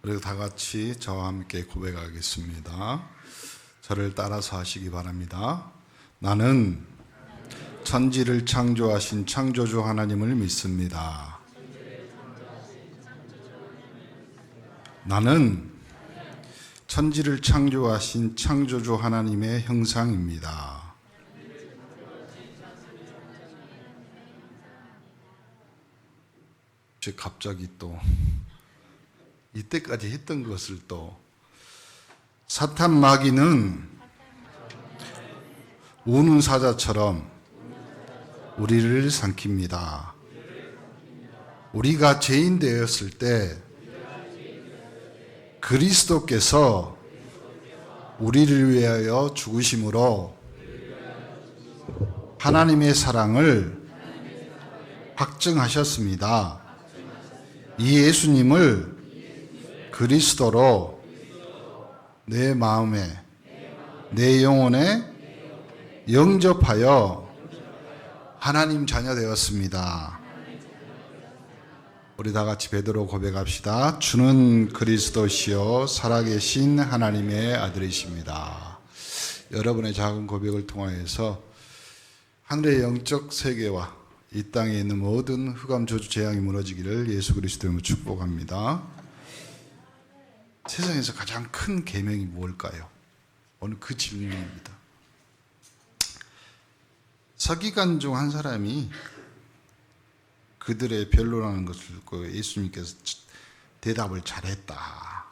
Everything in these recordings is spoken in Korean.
그리고 다 같이 저와 함께 고백하겠습니다. 저를 따라서 하시기 바랍니다. 나는 천지를 창조하신 창조주 하나님을 믿습니다. 나는 천지를 창조하신 창조주 하나님의 형상입니다. 갑자기 또 이때까지 했던 것을 또 사탄 마귀는 우는 사자처럼 우리를 삼킵니다. 우리가 죄인 되었을 때 그리스도께서 우리를 위하여 죽으심으로 하나님의 사랑을 확증하셨습니다. 이 예수님을 그리스도로 내 마음에, 내 영혼에 영접하여 하나님 자녀 되었습니다. 우리 다 같이 베드로 고백합시다. 주는 그리스도시요 살아계신 하나님의 아들이십니다. 여러분의 작은 고백을 통하여서 하늘의 영적 세계와 이 땅에 있는 모든 흑암 저주 재앙이 무너지기를 예수 그리스도로 축복합니다. 세상에서 가장 큰 계명이 무엇일까요? 오늘 그 질문입니다. 서기관 중 한 사람이 그들의 변론하는 것을 듣고 예수님께서 대답을 잘했다.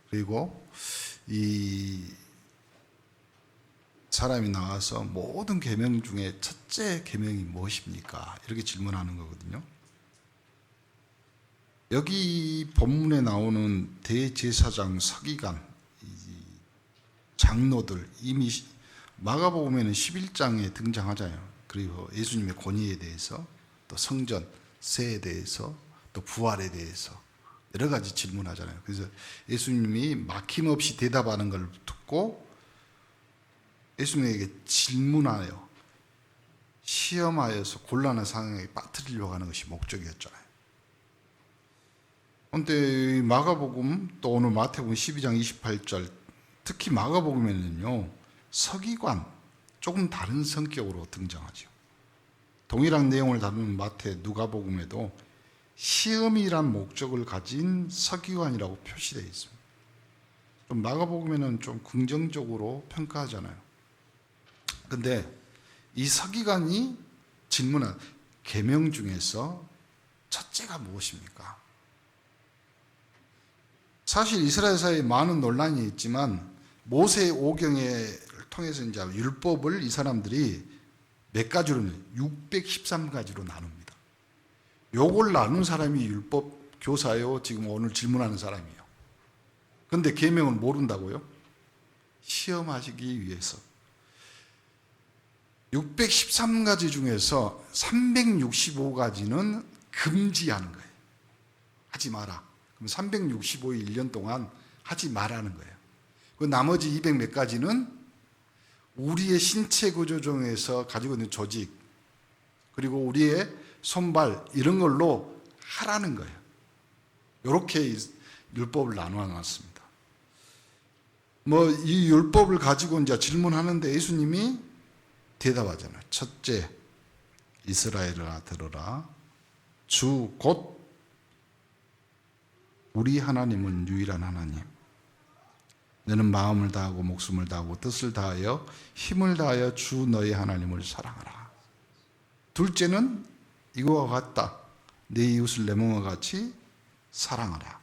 그리고 이 사람이 나와서 모든 계명 중에 첫째 계명이 무엇입니까? 이렇게 질문하는 거거든요. 여기 본문에 나오는 대제사장, 서기관, 장로들 이미 마가복음에는 11장에 등장하잖아요. 그리고 예수님의 권위에 대해서, 또 성전, 세에 대해서, 또 부활에 대해서 여러 가지 질문하잖아요. 그래서 예수님이 막힘없이 대답하는 걸 듣고 예수님에게 질문하여 시험하여서 곤란한 상황에 빠뜨리려고 하는 것이 목적이었잖아요. 그런데 마가복음 또 오늘 마태복음 12장 28절 특히 마가복음에는요 서기관 조금 다른 성격으로 등장하죠. 동일한 내용을 다루는 마태 누가복음에도 시험이란 목적을 가진 서기관이라고 표시되어 있습니다. 좀 마가복음에는 좀 긍정적으로 평가하잖아요. 근데 이 서기관이 질문한 계명 중에서 첫째가 무엇입니까? 사실 이스라엘 사회에 많은 논란이 있지만 모세 오경을 통해서 이제 율법을 이 사람들이 몇 가지로 613가지로 나눕니다. 요걸 나눈 사람이 율법 교사요. 지금 오늘 질문하는 사람이에요. 그런데 계명을 모른다고요? 시험하시기 위해서 613가지 중에서 365가지는 금지하는 거예요. 하지 마라. 그럼 365일 1년 동안 하지 말라는 거예요. 그 나머지 200 몇 가지는 우리의 신체 구조 중에서 가지고 있는 조직 그리고 우리의 손발 이런 걸로 하라는 거예요. 이렇게 율법을 나눠 놨습니다. 이 율법을 가지고 이제 질문하는데 예수님이 대답하잖아요. 첫째, 이스라엘아 들으라. 주 곧 우리 하나님은 유일한 하나님. 너는 마음을 다하고 목숨을 다하고 뜻을 다하여 힘을 다하여 주 너의 하나님을 사랑하라. 둘째는 이거와 같다. 내 이웃을 내 몸과 같이 사랑하라.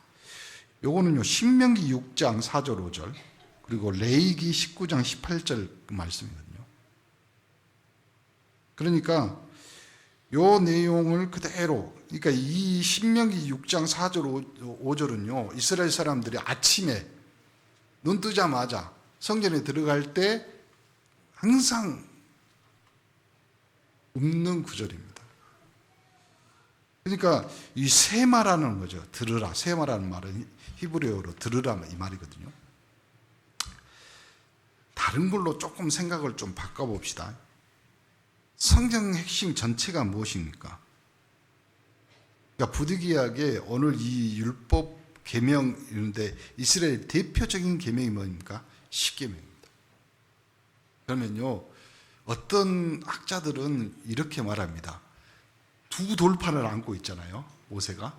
요거는요 신명기 6장 4절 5절 그리고 레위기 19장 18절 그 말씀이거든요. 그러니까 요 내용을 그대로 그러니까 이 신명기 6장 4절 5절은요 이스라엘 사람들이 아침에 눈 뜨자마자 성전에 들어갈 때 항상 읽는 구절입니다. 그러니까 이 세마라는 거죠. 들으라. 세마라는 말은 히브리어로 들으라 이 말이거든요. 다른 걸로 조금 생각을 좀 바꿔봅시다. 성경 핵심 전체가 무엇입니까? 그러니까 부득이하게 오늘 이 율법 계명인데 이스라엘 대표적인 계명이 뭡니까? 십계명입니다. 그러면요, 어떤 학자들은 이렇게 말합니다. 두 돌판을 안고 있잖아요, 모세가.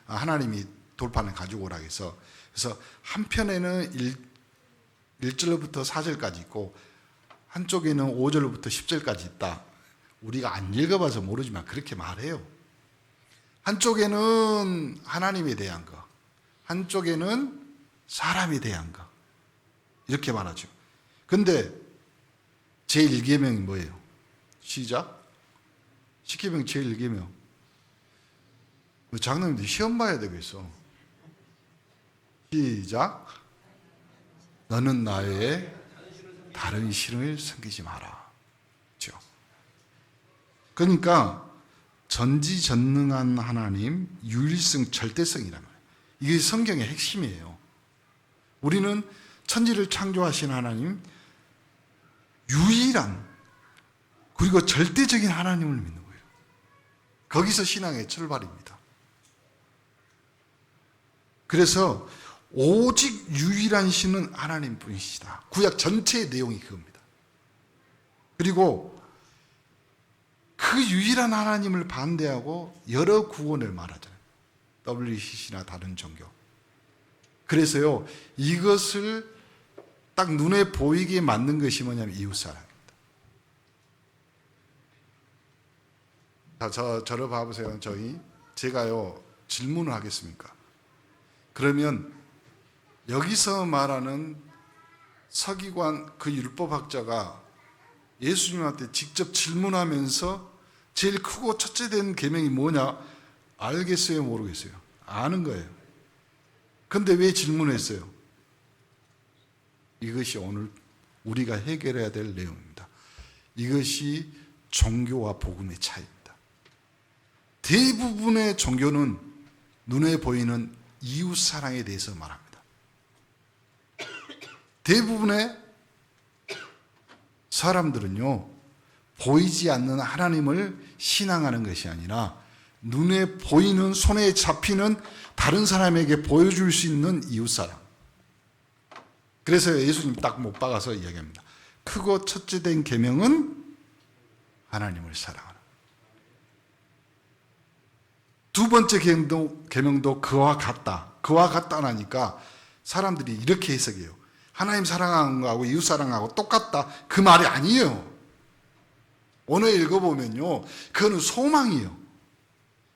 하나님이 돌판을 가지고 오라 해서. 그래서 한편에는 1절부터 4절까지 있고 한쪽에는 5절부터 10절까지 있다. 우리가 안 읽어봐서 모르지만 그렇게 말해요. 한쪽에는 하나님에 대한 거, 한쪽에는 사람에 대한 거, 이렇게 말하죠. 근데 제1계명이 뭐예요? 시작. 십계명 제1계명. 장로님들 시험 봐야 되겠어. 시작. 너는 나의 다른 신을 섬기지 마라. 그렇죠? 그러니까 전지전능한 하나님, 유일성, 절대성이란 말이에요. 이게 성경의 핵심이에요. 우리는 천지를 창조하신 하나님, 유일한 그리고 절대적인 하나님을 믿는 거예요. 거기서 신앙의 출발입니다. 그래서 오직 유일한 신은 하나님뿐이시다. 구약 전체의 내용이 그겁니다. 그리고 그 유일한 하나님을 반대하고 여러 구원을 말하잖아요. WCC나 다른 종교. 그래서요, 이것을 딱 눈에 보이게 만든 것이 뭐냐면 이웃사랑입니다. 자, 저를 봐보세요. 제가요, 질문을 하겠습니까? 그러면 여기서 말하는 서기관 그 율법학자가 예수님한테 직접 질문하면서 제일 크고 첫째 된 계명이 뭐냐? 알겠어요? 모르겠어요? 아는 거예요. 근데 왜 질문했어요? 이것이 오늘 우리가 해결해야 될 내용입니다. 이것이 종교와 복음의 차이입니다. 대부분의 종교는 눈에 보이는 이웃사랑에 대해서 말합니다. 대부분의 사람들은요, 보이지 않는 하나님을 신앙하는 것이 아니라 눈에 보이는, 손에 잡히는 다른 사람에게 보여줄 수 있는 이웃사랑. 그래서 예수님 딱 못 박아서 이야기합니다. 크고 첫째 된 계명은 하나님을 사랑하라. 두 번째 계명도 그와 같다. 그와 같다라니까 사람들이 이렇게 해석해요. 하나님 사랑하는 거하고 이웃 사랑하고 똑같다. 그 말이 아니에요. 오늘 읽어보면요, 그거는 소망이에요.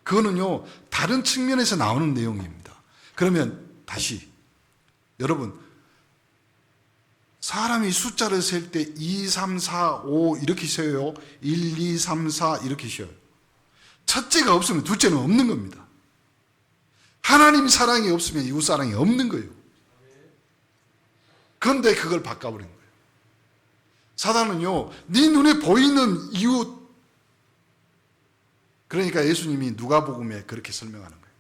그거는요, 다른 측면에서 나오는 내용입니다. 그러면 다시 여러분, 사람이 숫자를 셀 때 2, 3, 4, 5 이렇게 쉬어요. 1, 2, 3, 4 이렇게 쉬어요. 첫째가 없으면 둘째는 없는 겁니다. 하나님 사랑이 없으면 이웃 사랑이 없는 거예요. 그런데 그걸 바꿔버린 거예요. 사단은요, 네 눈에 보이는 이웃, 그러니까 예수님이 누가복음에 그렇게 설명하는 거예요.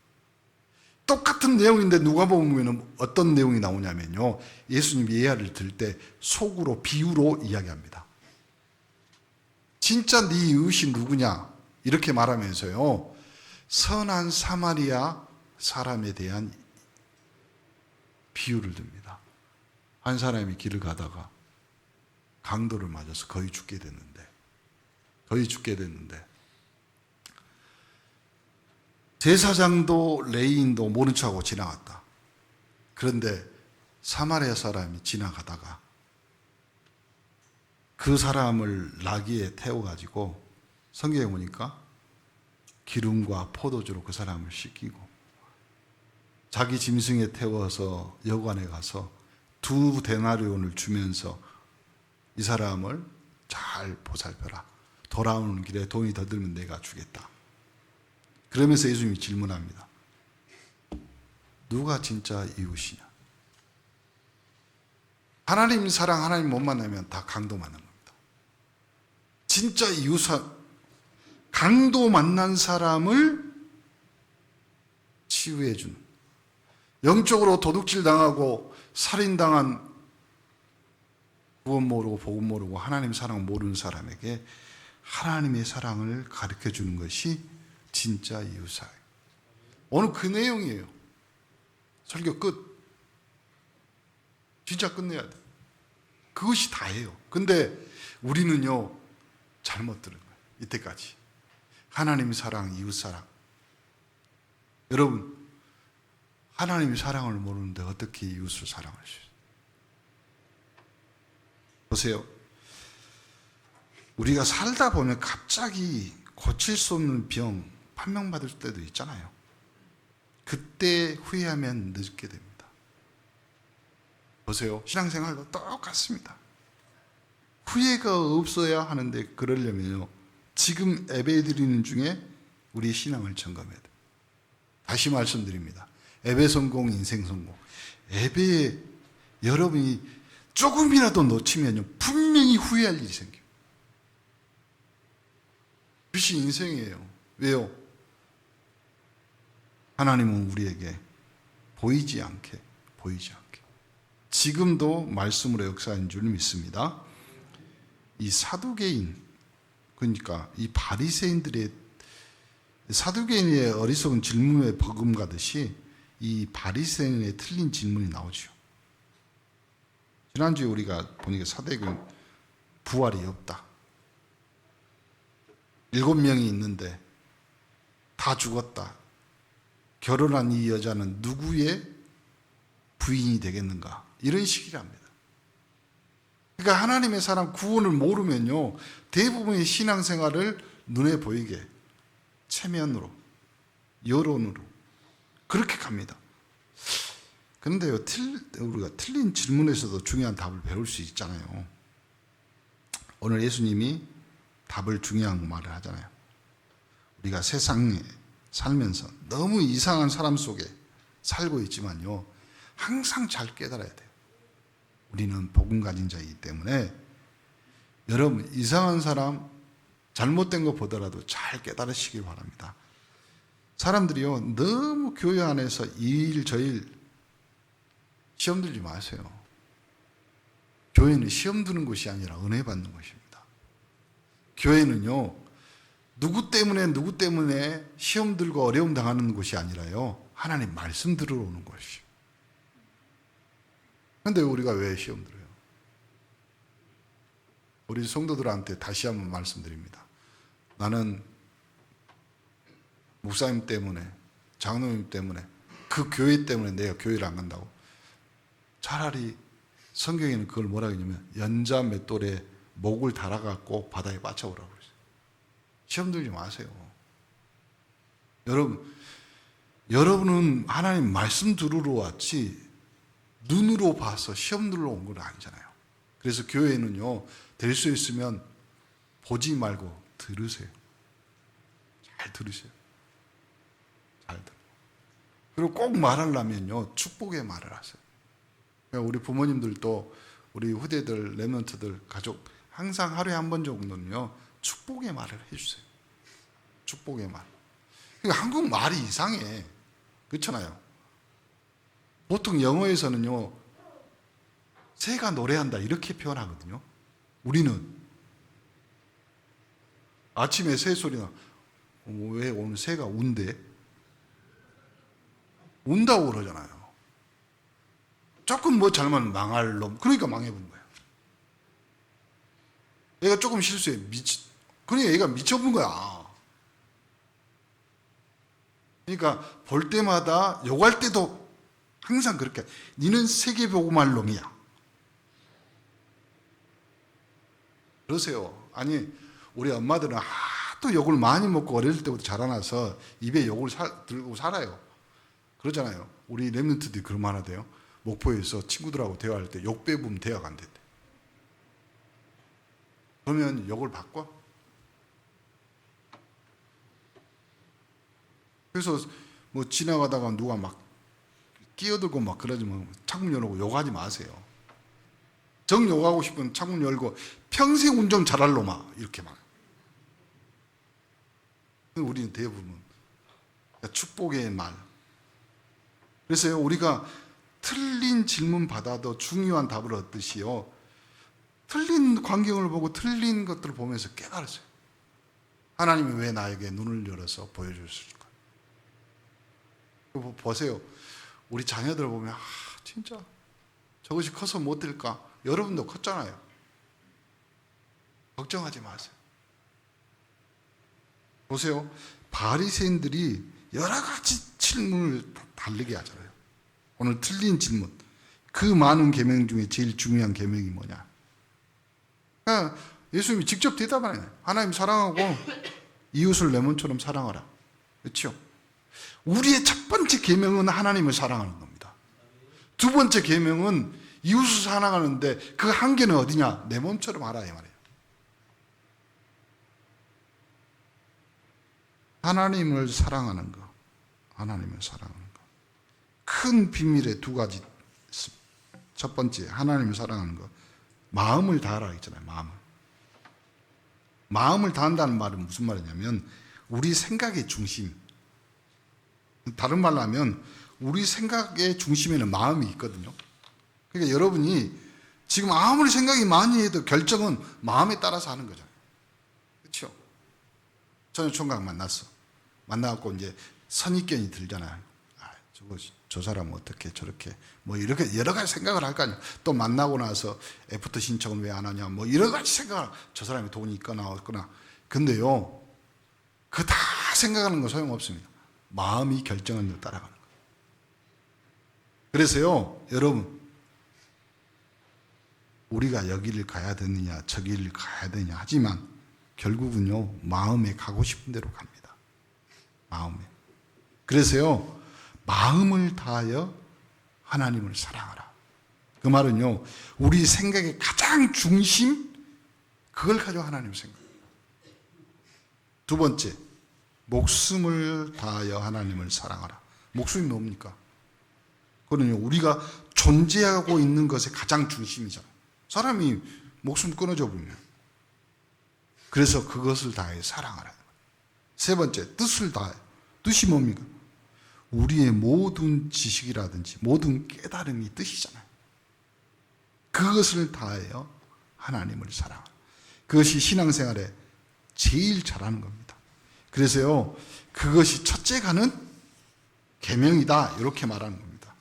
똑같은 내용인데 누가복음에는 어떤 내용이 나오냐면요, 예수님이 예화를 들 때 속으로, 비유로 이야기합니다. 진짜 네 이웃이 누구냐 이렇게 말하면서요, 선한 사마리아 사람에 대한 비유를 듭니다. 한 사람이 길을 가다가 강도를 맞아서 거의 죽게 됐는데 제사장도 레위인도 모른 척하고 지나갔다. 그런데 사마리아 사람이 지나가다가 그 사람을 나귀에 태워가지고 성경에 보니까 기름과 포도주로 그 사람을 씻기고 자기 짐승에 태워서 여관에 가서 2데나리온을 주면서 이 사람을 잘 보살펴라. 돌아오는 길에 돈이 더 들면 내가 주겠다. 그러면서 예수님이 질문합니다. 누가 진짜 이웃이냐? 하나님 사랑, 하나님 못 만나면 다 강도 만난 겁니다. 진짜 강도 만난 사람을 치유해 주는, 영적으로 도둑질 당하고 살인당한, 구원 모르고 복음 모르고 하나님 사랑 모르는 사람에게 하나님의 사랑을 가르쳐 주는 것이 진짜 이웃사랑. 오늘 그 내용이에요. 설교 끝. 진짜 끝내야 돼. 그것이 다예요. 근데 우리는요, 잘못 들은 거예요. 이때까지. 하나님의 사랑, 이웃 사랑. 여러분, 하나님의 사랑을 모르는데 어떻게 이웃을 사랑할 수 있어요? 보세요. 우리가 살다 보면 갑자기 고칠 수 없는 병 판명받을 때도 있잖아요. 그때 후회하면 늦게 됩니다. 보세요. 신앙생활도 똑같습니다. 후회가 없어야 하는데 그러려면요, 지금 예배드리는 중에 우리의 신앙을 점검해야 돼요. 다시 말씀드립니다. 예배 성공, 인생 성공. 예배에 여러분이 조금이라도 놓치면요, 분명히 후회할 일이 생겨요. 그것이 인생이에요. 왜요? 하나님은 우리에게 보이지 않게 지금도 말씀으로 역사하는 줄 믿습니다. 이 사두개인, 그러니까 이 바리새인들의, 사두개인의 어리석은 질문에 버금가듯이 이 바리새인의 틀린 질문이 나오죠. 지난주에 우리가 보니까 사두개인 부활이 없다. 7명이 있는데 다 죽었다. 결혼한 이 여자는 누구의 부인이 되겠는가? 이런 식이랍니다. 그러니까 하나님의 사랑 구원을 모르면요, 대부분의 신앙생활을 눈에 보이게 체면으로, 여론으로 그렇게 갑니다. 그런데요, 우리가 틀린 질문에서도 중요한 답을 배울 수 있잖아요. 오늘 예수님이 답을 중요한 말을 하잖아요. 우리가 세상에 살면서 너무 이상한 사람 속에 살고 있지만요, 항상 잘 깨달아야 돼요. 우리는 복음 가진 자이기 때문에 여러분, 이상한 사람, 잘못된 거 보더라도 잘 깨달으시길 바랍니다. 사람들이요, 너무 교회 안에서 이 일 저 일 시험 들지 마세요. 교회는 시험 드는 곳이 아니라 은혜 받는 곳입니다. 교회는요, 누구 때문에 시험 들고 어려움 당하는 곳이 아니라요, 하나님 말씀 들으러 오는 곳이에요. 그런데 우리가 왜 시험 들어요? 우리 성도들한테 다시 한번 말씀드립니다. 나는 목사님 때문에, 장로님 때문에, 그 교회 때문에 내가 교회를 안 간다고. 차라리 성경에는 그걸 뭐라 그러냐면 연자 맷돌에 목을 달아갖고 바다에 빠져오라고 그랬어요. 시험 들지 마세요. 여러분은 하나님 말씀 들으러 왔지 눈으로 봐서 시험 들러 온 건 아니잖아요. 그래서 교회는요, 될 수 있으면 보지 말고 들으세요. 잘 들으세요. 잘 들어. 그리고 꼭 말하려면요, 축복의 말을 하세요. 그러니까 우리 부모님들도 우리 후대들, 랩런트들, 가족 항상 하루에 한 번 정도는요, 축복의 말을 해주세요. 축복의 말. 그러니까 한국 말이 이상해. 그렇잖아요. 보통 영어에서는요, 새가 노래한다 이렇게 표현하거든요. 우리는 아침에 새 소리나, 왜 오늘 새가 운대? 운다고 그러잖아요. 조금 뭐 잘못하면 망할 놈. 그러니까 망해본 거야. 얘가 조금 실수해. 그러니까 얘가 미쳐본 거야. 그러니까 볼 때마다 욕할 때도 항상 그렇게, 니는 세계보고말 놈이야. 그러세요. 아니, 우리 엄마들은 하도 욕을 많이 먹고 어릴 때부터 자라나서 입에 욕을 들고 살아요. 그러잖아요. 우리 랩런트들이 그런 말 하대요. 목포에서 친구들하고 대화할 때 욕 빼보면 대화가 안 된대. 그러면 욕을 바꿔? 그래서 뭐 지나가다가 누가 막 끼어들고 막 그러지만 창문 열고 욕하지 마세요. 정 욕하고 싶으면 창문 열고 평생 운전 잘할 놈아 이렇게 말. 우리는 대부분 축복의 말. 그래서요, 우리가 틀린 질문 받아도 중요한 답을 얻듯이요, 틀린 광경을 보고 틀린 것들을 보면서 깨달으세요. 하나님이 왜 나에게 눈을 열어서 보여주실까? 보세요. 우리 자녀들 보면 진짜 저것이 커서 못 될까? 여러분도 컸잖아요. 걱정하지 마세요. 보세요. 바리새인들이 여러 가지 질문을 다르게 하잖아요. 오늘 틀린 질문. 그 많은 계명 중에 제일 중요한 계명이 뭐냐? 그러니까 예수님이 직접 대답하네요. 하나님 사랑하고 이웃을 내 몸처럼 사랑하라. 그렇죠? 우리의 첫 번째 계명은 하나님을 사랑하는 겁니다. 두 번째 계명은 이웃을 사랑하는데 그 한계는 어디냐? 내 몸처럼 하라 이 말이에요. 하나님을 사랑하는 거. 하나님을 사랑하는 거. 큰 비밀의 두 가지 있습니다. 첫 번째, 하나님을 사랑하는 거. 마음을 다하라 했잖아요. 마음을 다한다는 말은 무슨 말이냐면 우리 생각의 중심. 다른 말로 하면 우리 생각의 중심에는 마음이 있거든요. 그러니까 여러분이 지금 아무리 생각이 많이 해도 결정은 마음에 따라서 하는 거잖아요. 그렇죠? 저는 총각 만나갖고 이제 선입견이 들잖아요. 저 사람은 어떻게 저렇게 뭐 이렇게 여러 가지 생각을 할 거 아니에요. 또 만나고 나서 애프터 신청은 왜 안 하냐 뭐 여러 가지 생각을. 저 사람이 돈이 있거나 없거나. 근데요, 그 다 생각하는 거 소용없습니다. 마음이 결정하는 대로 따라가는 거예요. 그래서요, 여러분, 우리가 여기를 가야 되느냐 저기를 가야 되느냐 하지만 결국은요, 마음에 가고 싶은 대로 갑니다. 마음에. 그래서요, 마음을 다하여 하나님을 사랑하라. 그 말은요, 우리 생각의 가장 중심, 그걸 가지고 하나님을 생각해요. 두 번째, 목숨을 다하여 하나님을 사랑하라. 목숨이 뭡니까? 그거는요, 우리가 존재하고 있는 것의 가장 중심이잖아요. 사람이 목숨 끊어져 버리면. 그래서 그것을 다해 사랑하라. 세 번째, 뜻을 다해. 뜻이 뭡니까? 우리의 모든 지식이라든지 모든 깨달음이 뜻이잖아요. 그것을 다하여 하나님을 사랑하라. 그것이 신앙생활에 제일 잘하는 겁니다. 그래서요, 그것이 첫째 가는 계명이다 이렇게 말하는 겁니다.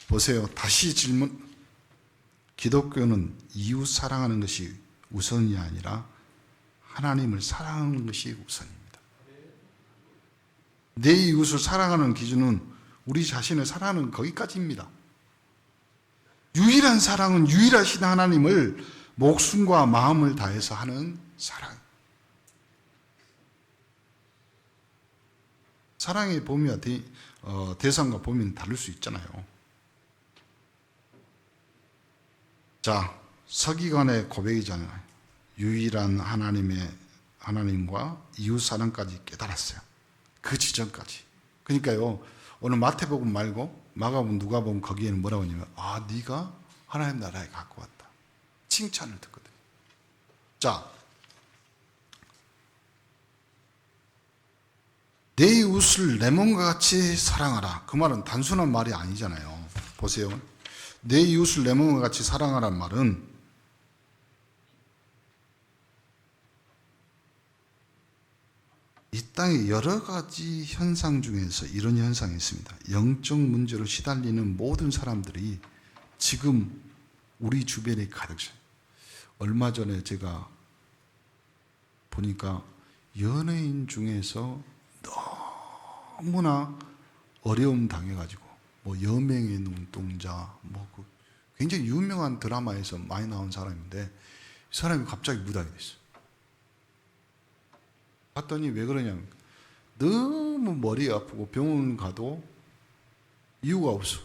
보세요. 다시 질문. 기독교는 이웃 사랑하는 것이 우선이 아니라 하나님을 사랑하는 것이 우선입니다. 내 이웃을 사랑하는 기준은 우리 자신을 사랑하는 거기까지입니다. 유일한 사랑은 유일하신 하나님을 목숨과 마음을 다해서 하는 사랑. 사랑의 범위와 대상과 범위는 다를 수 있잖아요. 자, 서기관의 고백이잖아요. 유일한 하나님과 이웃 사랑까지 깨달았어요. 그 지점까지. 그러니까요, 오늘 마태복음 말고 마가복음, 누가복음 거기에는 뭐라고 하냐면 네가 하나님 나라에 갖고 왔다. 칭찬을 듣거든요. 자, 내 이웃을 내 몸과 같이 사랑하라. 그 말은 단순한 말이 아니잖아요. 보세요. 내 이웃을 내 몸과 같이 사랑하라는 말은 이 땅의 여러 가지 현상 중에서 이런 현상이 있습니다. 영적 문제로 시달리는 모든 사람들이 지금 우리 주변에 가득 있어요. 얼마 전에 제가 보니까 연예인 중에서 너무나 어려움 당해가지고 뭐 여명의 눈동자 그 굉장히 유명한 드라마에서 많이 나온 사람인데 이 사람이 갑자기 무당이 됐어요. 봤더니 왜 그러냐면 너무 머리 아프고 병원 가도 이유가 없어.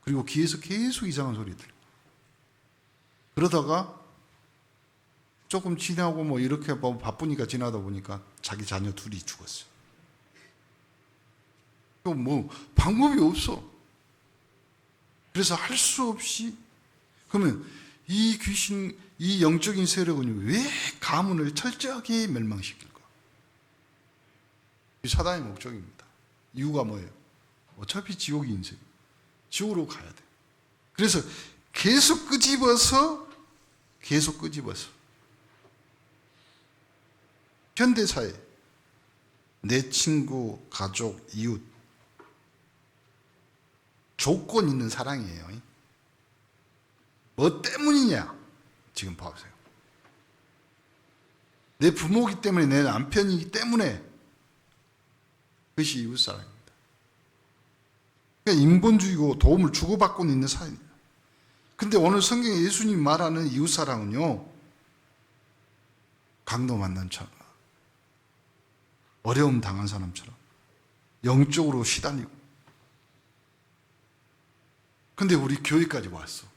그리고 귀에서 계속 이상한 소리 들려. 그러다가 조금 지나고 뭐 이렇게 바쁘니까 지나다 보니까 자기 자녀 둘이 죽었어요. 뭐 방법이 없어. 그래서 할 수 없이. 그러면 이 귀신, 이 영적인 세력은 왜 가문을 철저하게 멸망시킬까? 이 사단의 목적입니다. 이유가 뭐예요? 어차피 지옥이 인생. 지옥으로 가야 돼. 그래서 계속 끄집어서 현대사회, 내 친구, 가족, 이웃, 조건 있는 사랑이에요. 뭐 때문이냐? 지금 봐보세요. 내 부모이기 때문에, 내 남편이기 때문에, 그것이 이웃사랑입니다. 그러니까 인본주의고 도움을 주고받고 있는 사람입니다. 근데 오늘 성경에 예수님 말하는 이웃사랑은요, 강도 만난 처럼, 어려움 당한 사람처럼 영적으로 시달리고. 근데 우리 교회까지 왔어.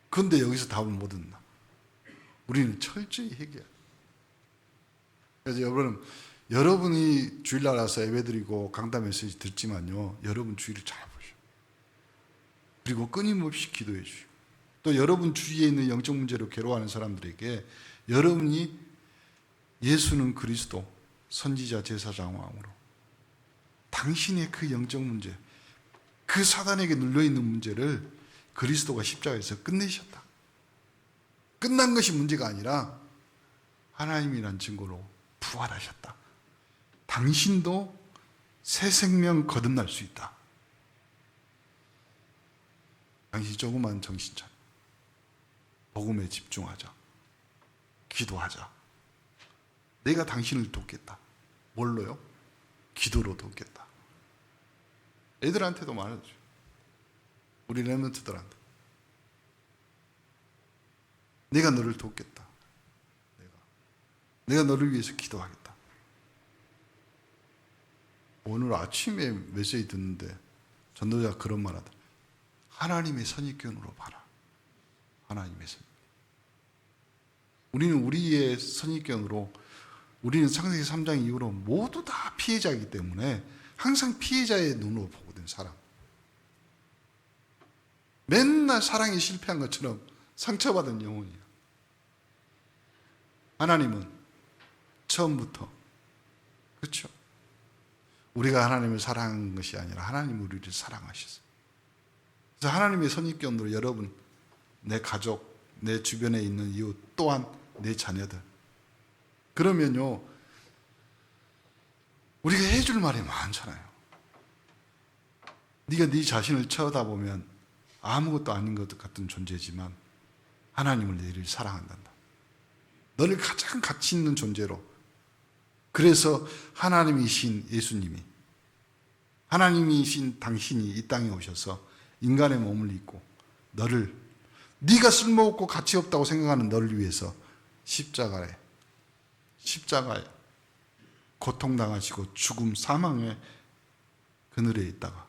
근데 여기서 답을 못 얻나? 우리는 철저히 해결해야 돼. 그래서 여러분이 주일날 와서 예배드리고 강단 메시지 듣지만요, 여러분 주의를 잘 보시오. 그리고 끊임없이 기도해 주시고, 또 여러분 주위에 있는 영적 문제로 괴로워하는 사람들에게 여러분이 예수는 그리스도 선지자 제사장왕으로 당신의 그 영적 문제, 그 사단에게 눌려있는 문제를 그리스도가 십자가에서 끝내셨다. 끝난 것이 문제가 아니라 하나님이란 증거로 부활하셨다. 당신도 새 생명 거듭날 수 있다. 당신 조금만 정신 차려. 복음에 집중하자. 기도하자. 내가 당신을 돕겠다. 뭘로요? 기도로 돕겠다. 애들한테도 말해줘. 우리 렘넌트들한테. 내가 너를 돕겠다. 내가 너를 위해서 기도하겠다. 오늘 아침에 메시지 듣는데 전도자가 그런 말 하더라. 하나님의 선입견으로 봐라. 하나님의 선입견. 우리는 우리의 선입견으로, 우리는 창세기 3장 이후로 모두 다 피해자이기 때문에 항상 피해자의 눈으로 보거든, 사람. 맨날 사랑이 실패한 것처럼 상처받은 영혼이야. 하나님은 처음부터, 그렇죠? 우리가 하나님을 사랑한 것이 아니라 하나님이 우리를 사랑하셨어요. 그래서 하나님의 선입견으로 여러분, 내 가족, 내 주변에 있는 이웃, 또한 내 자녀들. 그러면요, 우리가 해줄 말이 많잖아요. 네가 네 자신을 쳐다보면 아무것도 아닌 것 같은 존재지만 하나님을 너를 사랑한단다. 너를 가장 가치 있는 존재로. 그래서 하나님이신 예수님이, 하나님이신 당신이 이 땅에 오셔서 인간의 몸을 입고 너를, 네가 쓸모없고 가치 없다고 생각하는 너를 위해서 십자가에 고통당하시고 죽음 사망의 그늘에 있다가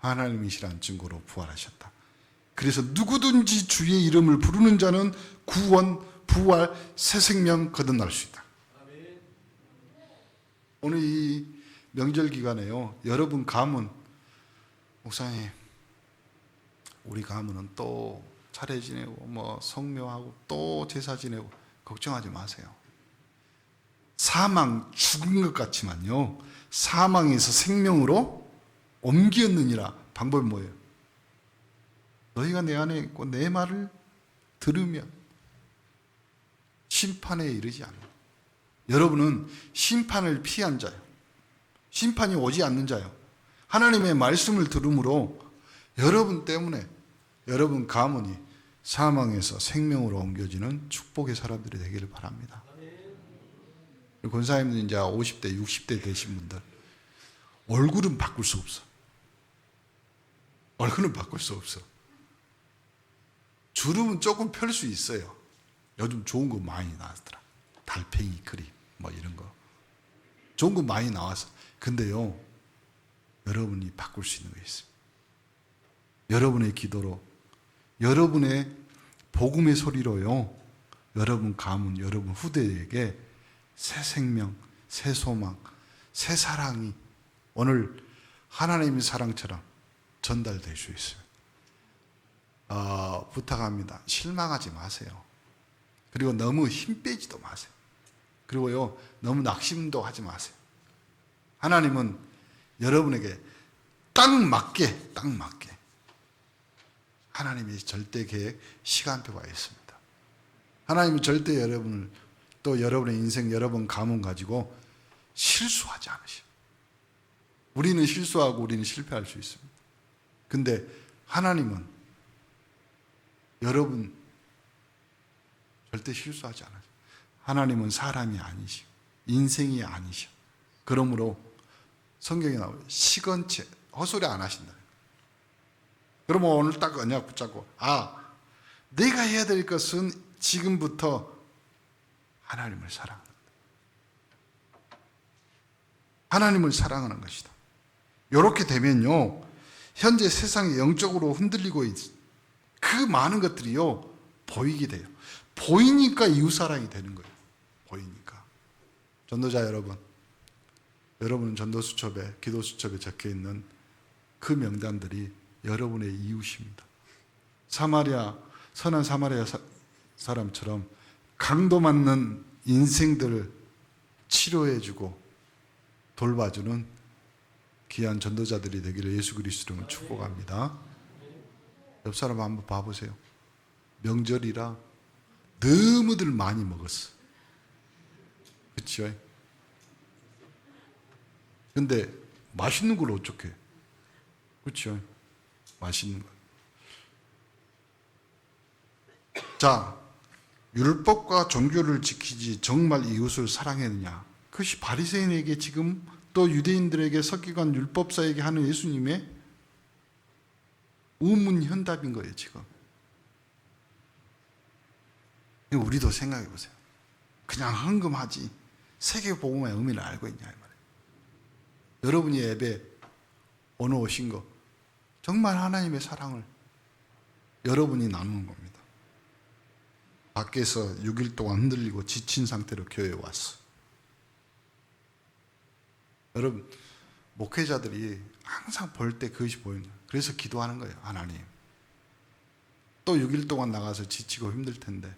하나님이시란 증거로 부활하셨다. 그래서 누구든지 주의 이름을 부르는 자는 구원, 부활, 새 생명 거듭날 수 있다. 오늘 이 명절 기간에요, 여러분 가문, 목사님 우리 가문은 또 차례 지내고 뭐 성묘하고 또 제사 지내고, 걱정하지 마세요. 사망, 죽은 것 같지만요, 사망에서 생명으로 옮겼느니라. 방법이 뭐예요? 너희가 내 안에 있고 내 말을 들으면 심판에 이르지 않아. 여러분은 심판을 피한 자요, 심판이 오지 않는 자요. 하나님의 말씀을 들음으로 여러분 때문에 여러분 가문이 사망에서 생명으로 옮겨지는 축복의 사람들이 되기를 바랍니다. 권사님들 이제 50대, 60대 되신 분들, 얼굴은 바꿀 수 없어. 얼굴은 바꿀 수 없어. 주름은 조금 펼 수 있어요. 요즘 좋은 거 많이 나왔더라. 달팽이 그림 뭐 이런 거 좋은 거 많이 나왔어. 근데요, 여러분이 바꿀 수 있는 게 있습니다. 여러분의 기도로, 여러분의 복음의 소리로요, 여러분 가문, 여러분 후대에게 새 생명, 새 소망, 새 사랑이 오늘 하나님의 사랑처럼 전달될 수 있습니다. 부탁합니다. 실망하지 마세요. 그리고 너무 힘 빼지도 마세요. 그리고요, 너무 낙심도 하지 마세요. 하나님은 여러분에게 딱 맞게 하나님의 절대 계획, 시간표가 있습니다. 하나님은 절대 여러분을, 또 여러분의 인생, 여러분 가문 가지고 실수하지 않으셔. 우리는 실수하고 우리는 실패할 수 있습니다. 근데 하나님은 여러분 절대 실수하지 않아요. 하나님은 사람이 아니시고 인생이 아니셔. 그러므로 성경에 나오죠. 시건체 헛소리 안 하신다. 그러면 오늘 딱 언약 붙잡고 내가 해야 될 것은 지금부터 하나님을 사랑하는 거다. 하나님을 사랑하는 것이다. 이렇게 되면요, 현재 세상이 영적으로 흔들리고 그 많은 것들이요 보이게 돼요. 보이니까 이웃사랑이 되는 거예요. 보이니까. 전도자 여러분, 여러분은 전도수첩에, 기도수첩에 적혀있는 그 명단들이 여러분의 이웃입니다. 선한 사마리아 사람처럼 강도 맞는 인생들을 치료해주고 돌봐주는 귀한 전도자들이 되기를 예수 그리스도로 축복합니다. 옆 사람 한번 봐보세요. 명절이라 너무들 많이 먹었어. 그렇죠? 근데 맛있는 걸 어떻게? 그렇죠? 맛있는 거. 자, 율법과 종교를 지키지 정말 이웃을 사랑했느냐? 그것이 바리새인에게 지금 또 유대인들에게 서기관 율법사에게 하는 예수님의 우문현답인 거예요, 지금. 우리도 생각해 보세요. 그냥 헌금하지 세계복음의 의미를 알고 있냐 이 말이에요. 여러분이 예배 오늘 오신 거 정말 하나님의 사랑을 여러분이 나누는 겁니다. 밖에서 6일 동안 흔들리고 지친 상태로 교회에 왔어. 여러분, 목회자들이 항상 볼 때 그것이 보이는 거예요. 그래서 기도하는 거예요. 하나님, 또 6일 동안 나가서 지치고 힘들 텐데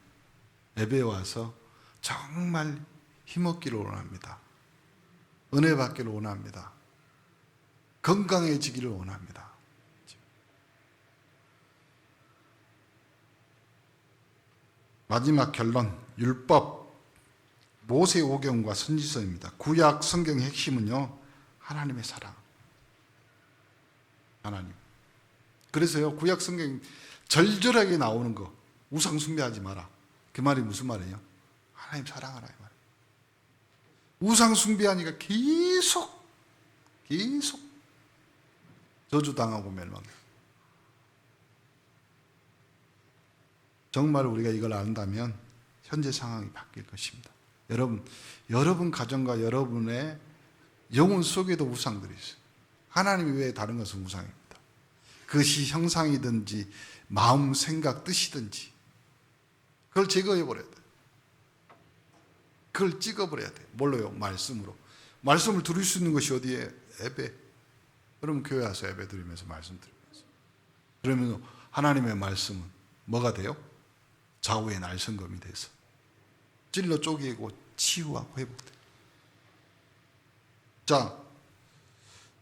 예배에 와서 정말 힘없기를 원합니다. 은혜 받기를 원합니다. 건강해지기를 원합니다. 마지막 결론, 율법, 모세오경과 선지서입니다. 구약 성경의 핵심은요, 하나님의 사랑. 하나님. 그래서요, 구약 성경 절절하게 나오는 거, 우상 숭배하지 마라. 그 말이 무슨 말이에요? 하나님 사랑하라 이 말이에요. 우상 숭배하니까 계속 저주당하고 멸망해요. 정말 우리가 이걸 안다면 현재 상황이 바뀔 것입니다. 여러분 가정과 여러분의 영혼 속에도 우상들이 있어요. 하나님 외에 다른 것은 우상입니다. 그것이 형상이든지 마음, 생각, 뜻이든지 그걸 제거해버려야 돼요. 그걸 찍어버려야 돼요. 뭘로요? 말씀으로. 말씀을 들을 수 있는 것이 어디에? 예배. 여러분 교회 와서 예배 드리면서 말씀 드리면서. 그러면 하나님의 말씀은 뭐가 돼요? 좌우의 날성검이 돼서 찔러 쪼개고 치유하고 회복돼요. 자,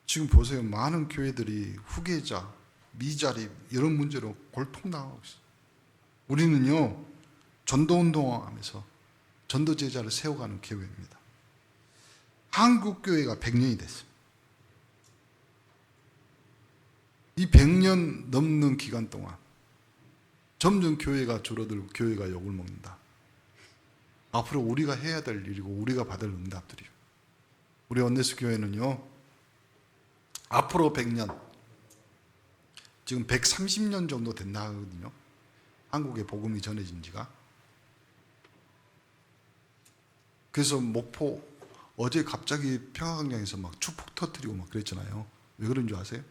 지금 보세요. 많은 교회들이 후계자, 미자립 이런 문제로 골통당하고 있어요. 우리는요, 전도운동하면서 전도제자를 세워가는 교회입니다. 한국교회가 100년이 됐어요. 이 100년 넘는 기간 동안 점점 교회가 줄어들고 교회가 욕을 먹는다. 앞으로 우리가 해야 될 일이고 우리가 받을 응답들이요. 우리 원네스 교회는요, 앞으로 100년, 지금 130년 정도 된다 하거든요. 한국에 복음이 전해진 지가. 그래서 목포 어제 갑자기 평화광장에서 막 축복 터뜨리고 막 그랬잖아요. 왜 그런 줄 아세요?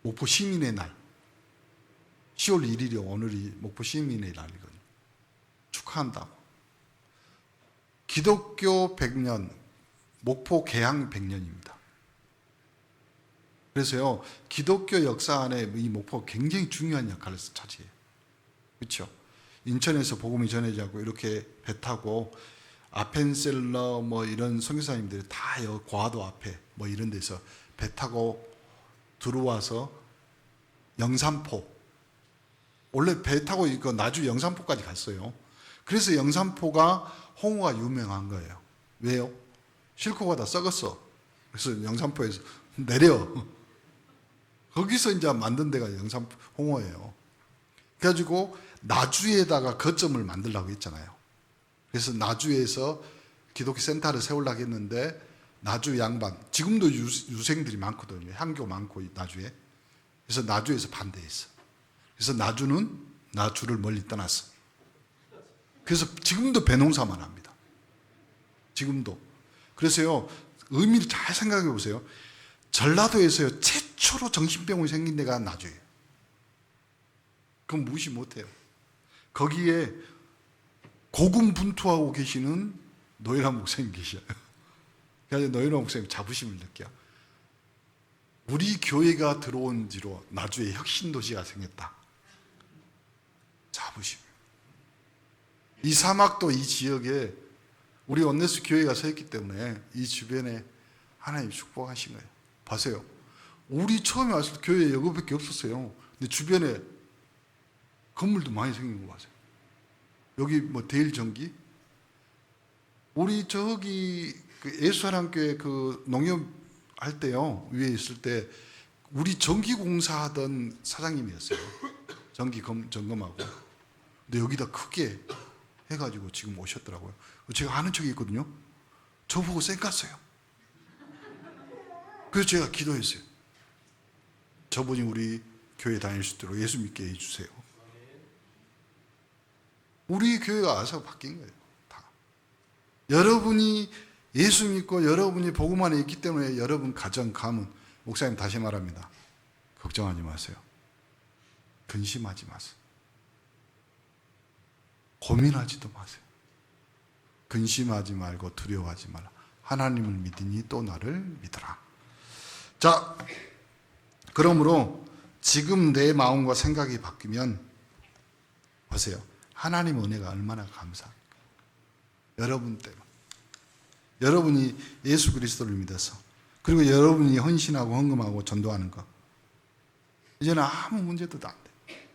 목포 시민의 날, 10월 1일이 오늘이 목포 시민의 날이거든요. 축하한다고. 기독교 100년, 목포 개항 100년입니다. 그래서요, 기독교 역사 안에 이 목포가 굉장히 중요한 역할을 차지해요. 그렇죠? 인천에서 복음이 전해지고 이렇게 배 타고 아펜셀러 뭐 이런 선교사님들이 다 고화도 앞에 뭐 이런 데서 배 타고 들어와서 영산포, 원래 배 타고 이거 나주 영산포까지 갔어요. 그래서 영산포가 홍어가 유명한 거예요. 왜요? 실코가 다 썩었어. 그래서 영산포에서 내려. 거기서 이제 만든 데가 영산 홍어예요. 그래가지고 나주에다가 거점을 만들려고 했잖아요. 그래서 나주에서 기독교 센터를 세우려고 했는데 나주 양반, 지금도 유생들이 많거든요. 향교 많고 나주에. 그래서 나주에서 반대했어. 그래서 나주를 멀리 떠났어. 그래서 지금도 배농사만 합니다. 지금도. 그래서요, 의미를 잘 생각해 보세요. 전라도에서요, 최초로 정신병원이 생긴 데가 나주예요. 그건 무시 못해요. 거기에 고군분투하고 계시는 노현환 목사님 계셔요. 그래서 노현환 목사님 자부심을 느껴. 우리 교회가 들어온 지로 나주에 혁신도시가 생겼다. 자부심. 이 사막도 이 지역에 우리 원네스 교회가 서 있기 때문에 이 주변에 하나님 축복하신 거예요. 보세요. 우리 처음에 왔을 때 교회에 여기밖에 없었어요. 근데 주변에 건물도 많이 생긴 거 보세요. 여기 뭐 대일전기? 우리 저기 그 예수사랑교회 그 농협 할 때요, 위에 있을 때 우리 전기공사 하던 사장님이었어요. 전기 점검하고. 근데 여기다 크게 해가지고 지금 오셨더라고요. 제가 아는 척이 있거든요. 저보고 쌩깠어요. 그래서 제가 기도했어요. 저분이 우리 교회 다닐 수 있도록 예수 믿게 해주세요. 우리 교회가 와서 바뀐 거예요. 다. 여러분이 예수 믿고 여러분이 복음 안에 있기 때문에 여러분 가정, 가문, 목사님 다시 말합니다. 걱정하지 마세요. 근심하지 마세요. 고민하지도 마세요. 근심하지 말고 두려워하지 말라. 하나님을 믿으니 또 나를 믿으라. 자, 그러므로 지금 내 마음과 생각이 바뀌면 보세요. 하나님 은혜가 얼마나 감사합니까? 여러분 때문에. 여러분이 예수 그리스도를 믿어서, 그리고 여러분이 헌신하고 헌금하고 전도하는 것, 이제는 아무 문제도 안 돼.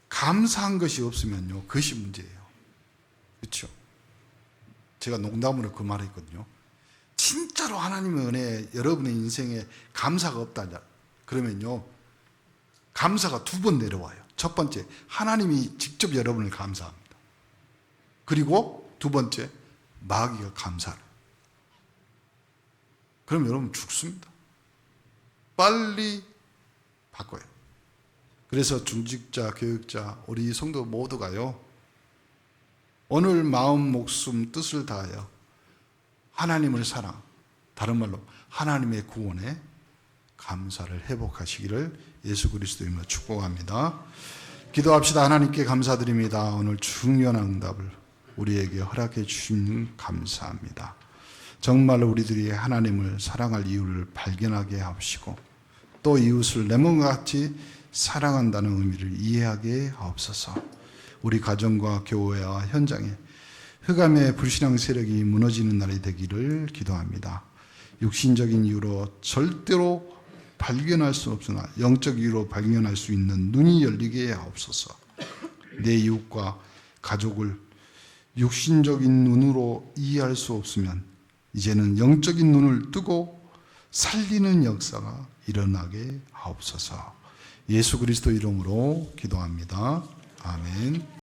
감사한 것이 없으면요, 그것이 문제예요. 그렇죠? 제가 농담으로 그 말을 했거든요. 진짜로 하나님의 은혜에 여러분의 인생에 감사가 없다 그러면요, 감사가 두 번 내려와요. 첫 번째, 하나님이 직접 여러분을 감사합니다. 그리고 두 번째, 마귀가 감사를. 그럼 여러분 죽습니다. 빨리 바꿔요. 그래서 중직자, 교육자, 우리 성도 모두가요, 오늘 마음, 목숨, 뜻을 다하여 하나님을 사랑, 다른 말로 하나님의 구원에 감사를 회복하시기를 예수 그리스도의 이름으로 축복합니다. 기도합시다. 하나님께 감사드립니다. 오늘 중요한 응답을 우리에게 허락해 주신 감사합니다. 정말 우리들이 하나님을 사랑할 이유를 발견하게 하시고 또 이웃을 내 몸과 같이 사랑한다는 의미를 이해하게 하옵소서. 우리 가정과 교회와 현장에 흑암의 불신앙 세력이 무너지는 날이 되기를 기도합니다. 육신적인 이유로 절대로 발견할 수 없으나 영적 이유로 발견할 수 있는 눈이 열리게 하옵소서. 내 이웃과 가족을 육신적인 눈으로 이해할 수 없으면 이제는 영적인 눈을 뜨고 살리는 역사가 일어나게 하옵소서. 예수 그리스도 이름으로 기도합니다. 아멘.